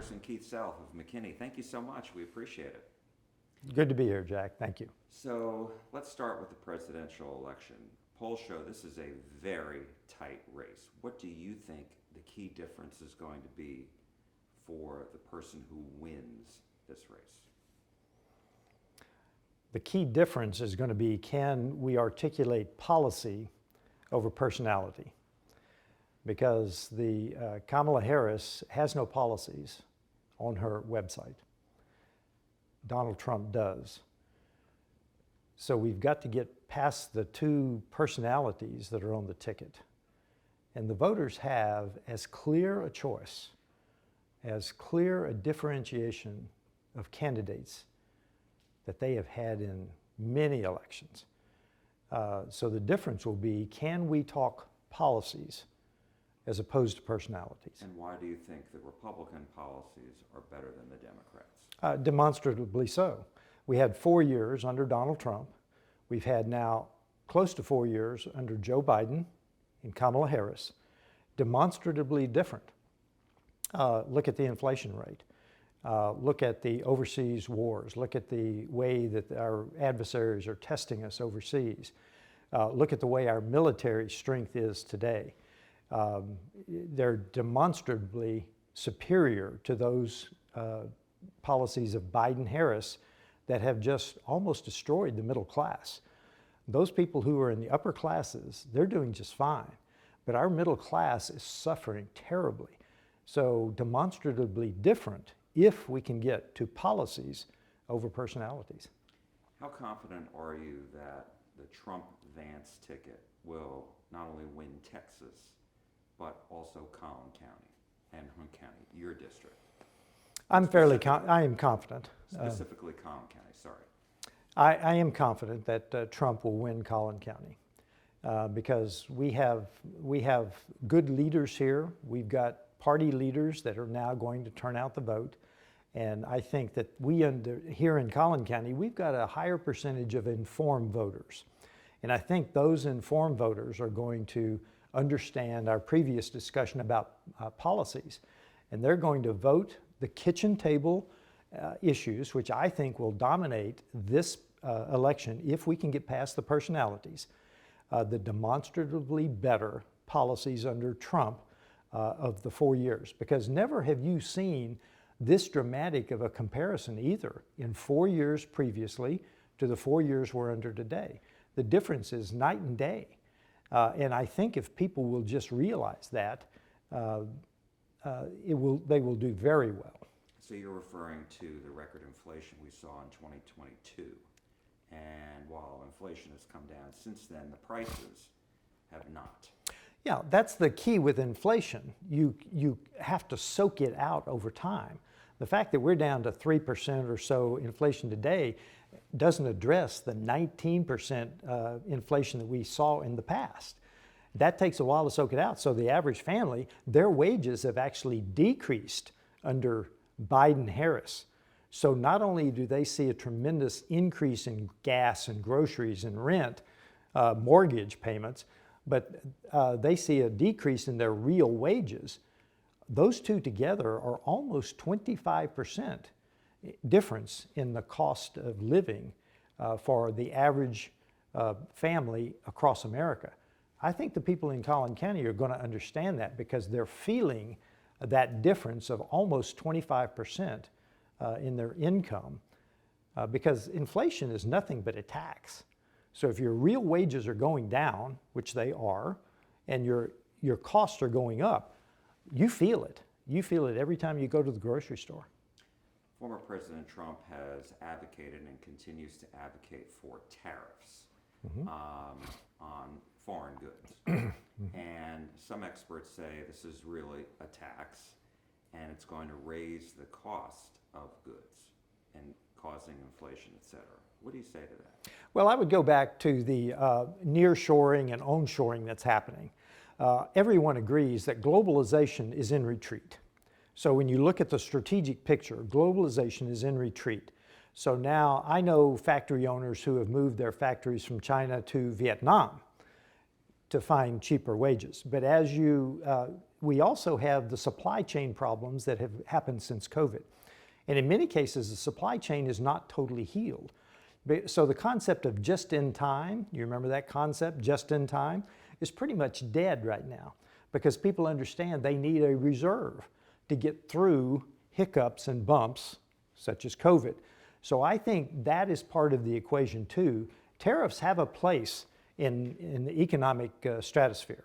Congressman Keith Self of McKinney. Thank you so much. We appreciate it. Good to be here, Jack. Thank you. So let's start with the presidential election. Polls show this is a very tight race. What do you think the key difference is going to be for the person who wins this race? The key difference is going to be, can we articulate policy over personality? Because the Kamala Harris has no policies on her website. Donald Trump does. So we've got to get past the two personalities that are on the ticket. And the voters have as clear a choice, as clear a differentiation of candidates that they have had in many elections. So the difference will be, can we talk policies as opposed to personalities? And why do you think the Republican policies are better than the Democrats? Demonstrably so. We had 4 years under Donald Trump. We've had now close to 4 years under Joe Biden and Kamala Harris. Demonstrably different. Look at the inflation rate. Look at the overseas wars. Look at the way that our adversaries are testing us overseas. Look at the way our military strength is today. They're demonstrably superior to those policies of Biden-Harris that have just almost destroyed the middle class. Those people who are in the upper classes, they're doing just fine. But our middle class is suffering terribly. So demonstrably different if we can get to policies over personalities. How confident are you that the Trump-Vance ticket will not only win Texas, but also Collin County and Hunt County, your district? I am confident. Specifically Collin County, sorry. I am confident that Trump will win Collin County because we have good leaders here. We've got party leaders that are now going to turn out the vote. And I think that here in Collin County, we've got a higher percentage of informed voters. And I think those informed voters are going to understand our previous discussion about policies. And they're going to vote the kitchen table issues, which I think will dominate this election if we can get past the personalities, the demonstratively better policies under Trump of the 4 years. Because never have you seen this dramatic of a comparison either in 4 years previously to the 4 years we're under today. The difference is night and day. And I think if people will just realize that, they will do very well. So you're referring to the record inflation we saw in 2022. And while inflation has come down since then, the prices have not. Yeah, that's the key with inflation. You have to soak it out over time. The fact that we're down to 3% or so inflation today doesn't address the 19% inflation that we saw in the past. That takes a while to soak it out. So the average family, their wages have actually decreased under Biden-Harris. So not only do they see a tremendous increase in gas and groceries and rent, mortgage payments, but they see a decrease in their real wages. Those two together are almost 25% difference in the cost of living for the average family across America. I think the people in Collin County are going to understand that because they're feeling that difference of almost 25% in their income because inflation is nothing but a tax. So if your real wages are going down, which they are, and your costs are going up, you feel it. You feel it every time you go to the grocery store. Former President Trump has advocated and continues to advocate for tariffs on foreign goods. And some experts say this is really a tax and it's going to raise the cost of goods and causing inflation, et cetera. What do you say to that? Well, I would go back to the nearshoring and onshoring that's happening. Everyone agrees that globalization is in retreat. So when you look at the strategic picture, globalization is in retreat. So now I know factory owners who have moved their factories from China to Vietnam to find cheaper wages. But as we also have the supply chain problems that have happened since COVID. And in many cases, the supply chain is not totally healed. So the concept of just in time, you remember that concept, just in time, is pretty much dead right now because people understand they need a reserve to get through hiccups and bumps such as COVID. So I think that is part of the equation too. Tariffs have a place in the economic stratosphere.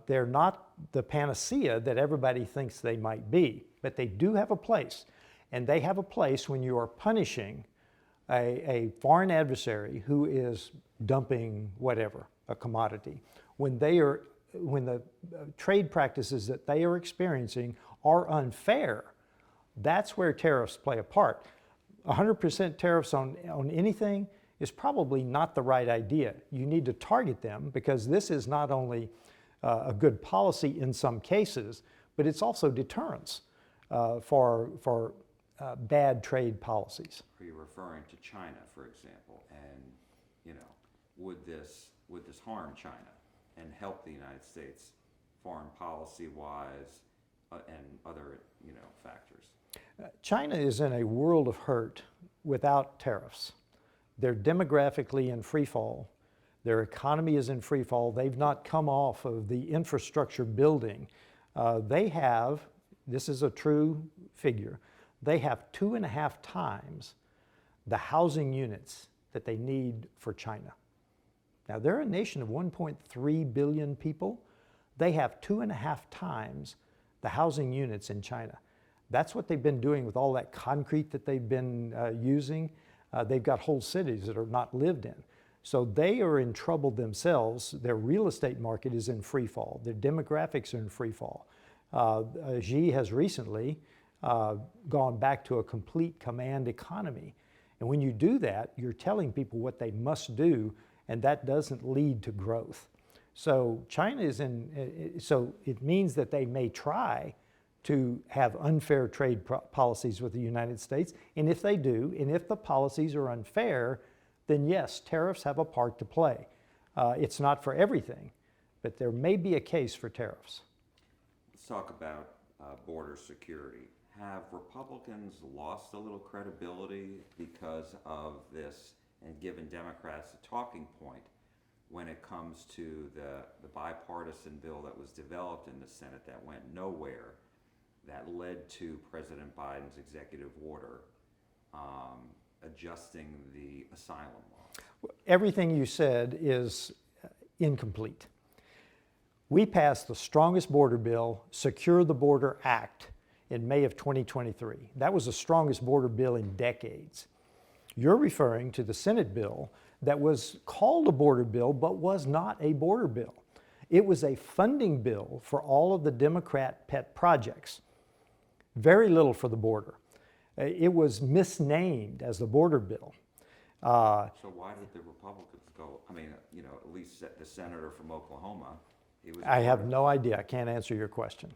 They're not the panacea that everybody thinks they might be, but they do have a place. And they have a place when you are punishing a foreign adversary who is dumping whatever, a commodity. When the trade practices that they are experiencing are unfair, that's where tariffs play a part. 100% tariffs on anything is probably not the right idea. You need to target them because this is not only a good policy in some cases, but it's also deterrence for bad trade policies. Are you referring to China, for example? And would this harm China and help the United States foreign policy-wise and other factors? China is in a world of hurt without tariffs. They're demographically in free fall. Their economy is in free fall. They've not come off of the infrastructure building. They have, this is a true figure, they have 2.5 times the housing units that they need for China. Now they're a nation of 1.3 billion people. They have 2.5 times the housing units in China. That's what they've been doing with all that concrete that they've been using. They've got whole cities that are not lived in. So they are in trouble themselves. Their real estate market is in free fall. Their demographics are in free fall. Xi has recently gone back to a complete command economy. And when you do that, you're telling people what they must do, and that doesn't lead to growth. So China is so it means that they may try to have unfair trade policies with the United States. And if they do, and if the policies are unfair, then yes, tariffs have a part to play. It's not for everything, but there may be a case for tariffs. Let's talk about border security. Have Republicans lost a little credibility because of this and given Democrats a talking point when it comes to the bipartisan bill that was developed in the Senate that went nowhere, that led to President Biden's executive order adjusting the asylum law? Everything you said is incomplete. We passed the strongest border bill, Secure the Border Act, in May of 2023. That was the strongest border bill in decades. You're referring to the Senate bill that was called a border bill but was not a border bill. It was a funding bill for all of the Democrat pet projects. Very little for the border. It was misnamed as the border bill. So why did the Republicans go, at least the senator from Oklahoma, I have no idea. I can't answer your question.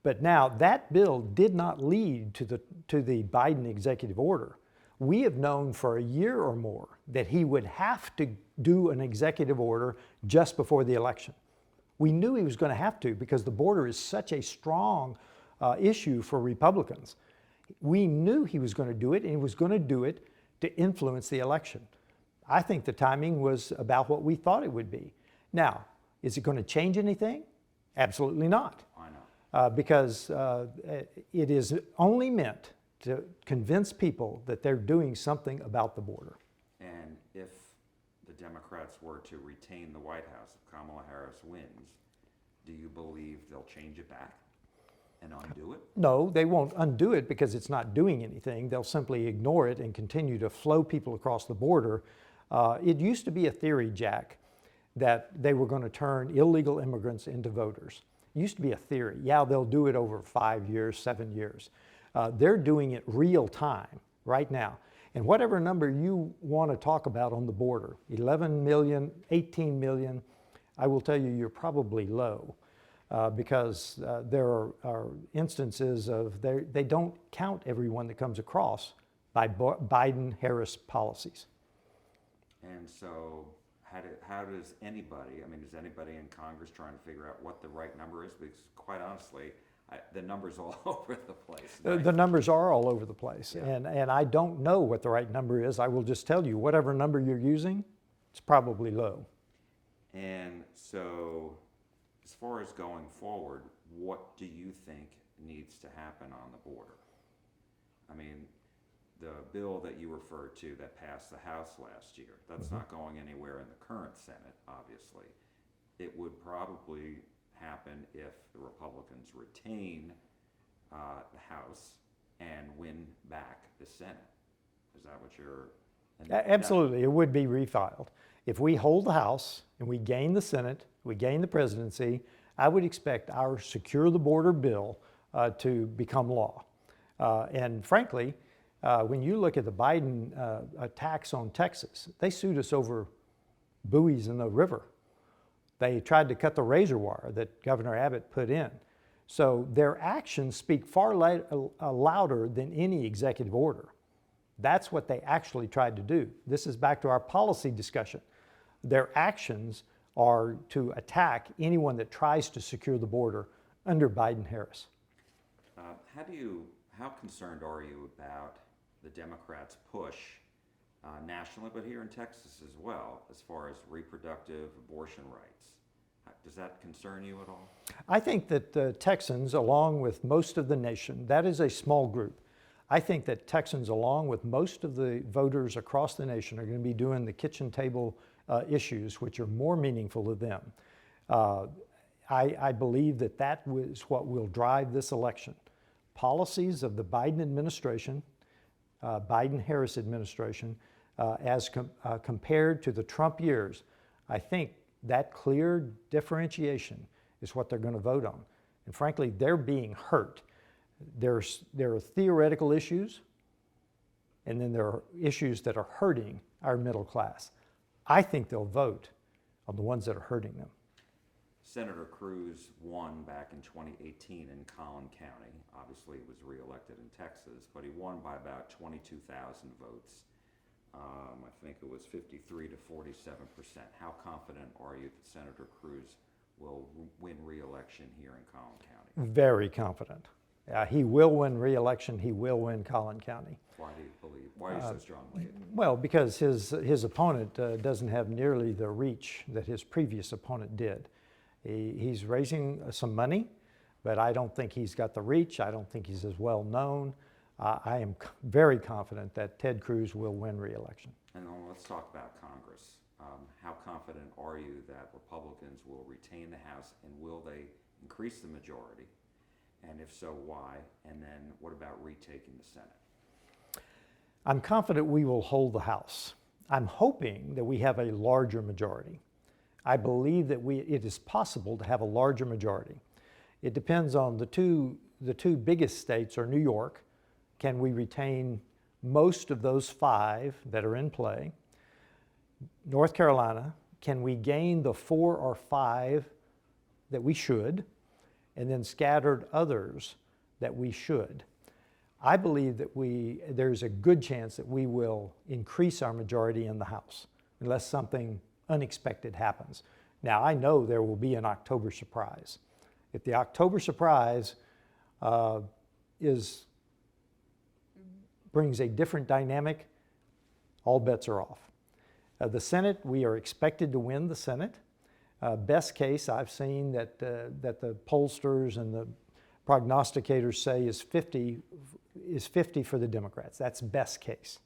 But now that bill did not lead to the Biden executive order. We have known for a year or more that he would have to do an executive order just before the election. We knew he was going to have to because the border is such a strong issue for Republicans. We knew he was going to do it, and he was going to do it to influence the election. I think the timing was about what we thought it would be. Now, is it going to change anything? Absolutely not. Why not? Because it is only meant to convince people that they're doing something about the border. And if the Democrats were to retain the White House, if Kamala Harris wins, do you believe they'll change it back and undo it? No, they won't undo it because it's not doing anything. They'll simply ignore it and continue to flow people across the border. It used to be a theory, Jack, that they were going to turn illegal immigrants into voters. It used to be a theory. Yeah, they'll do it over 5 years, 7 years. They're doing it real time, right now. And whatever number you want to talk about on the border, 11 million, 18 million, I will tell you you're probably low because there are instances of they don't count everyone that comes across by Biden-Harris policies. And so how does anybody, I mean, is anybody in Congress trying to figure out what the right number is? Because quite honestly, the number's all over the place. The numbers are all over the place, Yeah. and I don't know what the right number is. I will just tell you, whatever number you're using, it's probably low. And so, as far as going forward, what do you think needs to happen on the border? I mean, the bill that you referred to that passed the House last year, that's not going anywhere in the current Senate, obviously. It would probably happen if the Republicans retain the House and win back the Senate. Is that what you're... Absolutely, it would be refiled. If we hold the House and we gain the Senate, we gain the presidency, I would expect our Secure the Border bill to become law. And frankly, when you look at the Biden attacks on Texas, they sued us over buoys in the river. They tried to cut the razor wire that Governor Abbott put in. So their actions speak far louder than any executive order. That's what they actually tried to do. This is back to our policy discussion. Their actions are to attack anyone that tries to secure the border under Biden-Harris. How concerned are you about the Democrats' push nationally, but here in Texas as well, as far as reproductive abortion rights? Does that concern you at all? I think that the Texans, along with most of the nation, that is a small group. I think that Texans, along with most of the voters across the nation, are going to be doing the kitchen table issues, which are more meaningful to them. I believe that that is what will drive this election. Policies of the Biden administration, Biden-Harris administration, as compared to the Trump years, I think that clear differentiation is what they're going to vote on. And frankly, they're being hurt. There are theoretical issues, and then there are issues that are hurting our middle class. I think they'll vote on the ones that are hurting them. Senator Cruz won back in 2018 in Collin County. Obviously, he was reelected in Texas, but he won by about 22,000 votes. I think it was 53 to 47%. How confident are you that Senator Cruz will win reelection here in Collin County? Very confident. He will win re-election. He will win Collin County. Why do you believe? Why are you so strongly? Well, because his opponent doesn't have nearly the reach that his previous opponent did. He's raising some money, but I don't think he's got the reach. I don't think he's as well known. I am very confident that Ted Cruz will win re-election. And then let's talk about Congress. How confident are you that Republicans will retain the House, and will they increase the majority? And if so, why? And then what about retaking the Senate? I'm confident we will hold the House. I'm hoping that we have a larger majority. I believe that it is possible to have a larger majority. It depends on the two biggest states are New York. Can we retain most of those 5 that are in play? North Carolina, can we gain the 4 or 5 that we should, and then scattered others that we should? I believe that there's a good chance that we will increase our majority in the House, unless something unexpected happens. Now, I know there will be an October surprise. If the October surprise brings a different dynamic, all bets are off. The Senate, we are expected to win the Senate. Best case, I've seen that the pollsters and the prognosticators say is 50 for the Democrats. That's best case.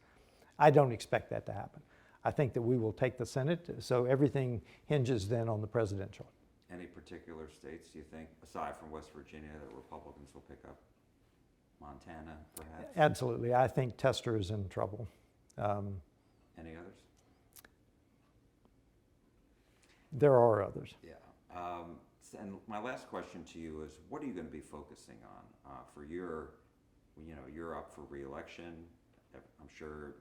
I don't expect that to happen. I think that we will take the Senate, so everything hinges then on the presidential. Any particular states, do you think, aside from West Virginia, that Republicans will pick up? Montana, perhaps? Absolutely. I think Tester is in trouble. Any others? There are others. Yeah. And my last question to you is, what are you going to be focusing on for you're up for re-election. I'm sure,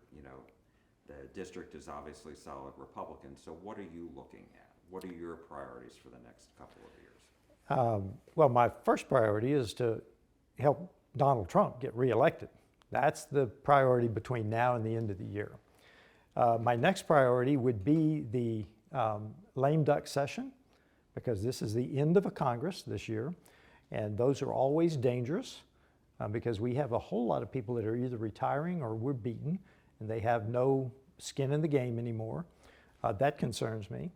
the district is obviously solid Republican. So what are you looking at? What are your priorities for the next couple of years? Well, my first priority is to help Donald Trump get reelected. That's the priority between now and the end of the year. My next priority would be the lame duck session, because this is the end of a Congress this year, and those are always dangerous because we have a whole lot of people that are either retiring or we're beaten, and they have no skin in the game anymore. That concerns me.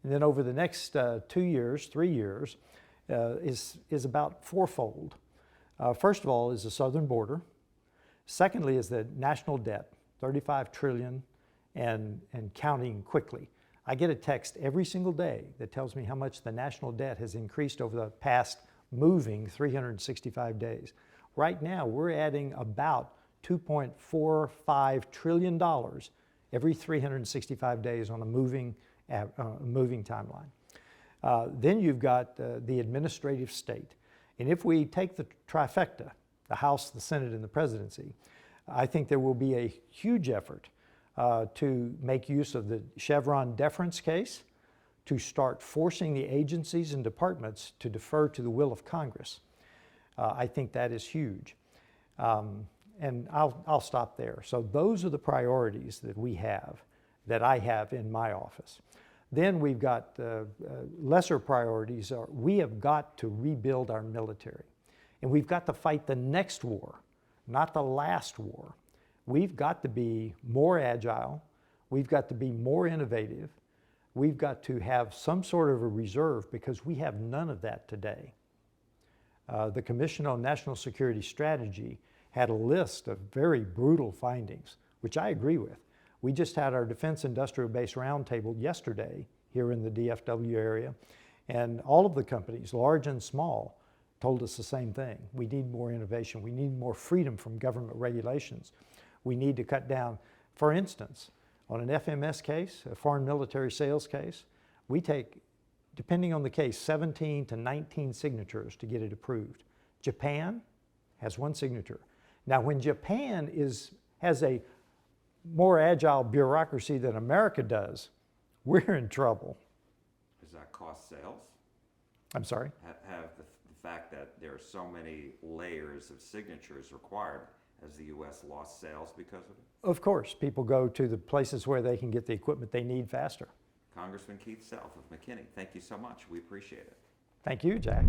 And then over the next 2 years, 3 years, is about fourfold. First of all is the southern border. Secondly is the national debt, 35 trillion and counting quickly. I get a text every single day that tells me how much the national debt has increased over the past moving 365 days. Right now, we're adding about $2.45 trillion every 365 days on a moving timeline. Then you've got the administrative state. And if we take the trifecta, the House, the Senate, and the presidency, I think there will be a huge effort to make use of the Chevron deference case to start forcing the agencies and departments to defer to the will of Congress. I think that is huge. And I'll stop there. So those are the priorities that we have, that I have in my office. Then we've got lesser priorities. We have got to rebuild our military. And we've got to fight the next war, not the last war. We've got to be more agile. We've got to be more innovative. We've got to have some sort of a reserve because we have none of that today. The Commission on National Security Strategy had a list of very brutal findings, which I agree with. We just had our Defense Industrial Base Roundtable yesterday here in the DFW area, and all of the companies, large and small, told us the same thing. We need more innovation. We need more freedom from government regulations. We need to cut down, for instance, on an FMS case, a foreign military sales case, we take, depending on the case, 17 to 19 signatures to get it approved. Japan has 1 signature. Now, when Japan has a more agile bureaucracy than America does, we're in trouble. Does that cost sales? I'm sorry? Have the fact that there are so many layers of signatures required, has the U.S. lost sales because of it? Of course. People go to the places where they can get the equipment they need faster. Congressman Keith Self of McKinney, thank you so much. We appreciate it. Thank you, Jack.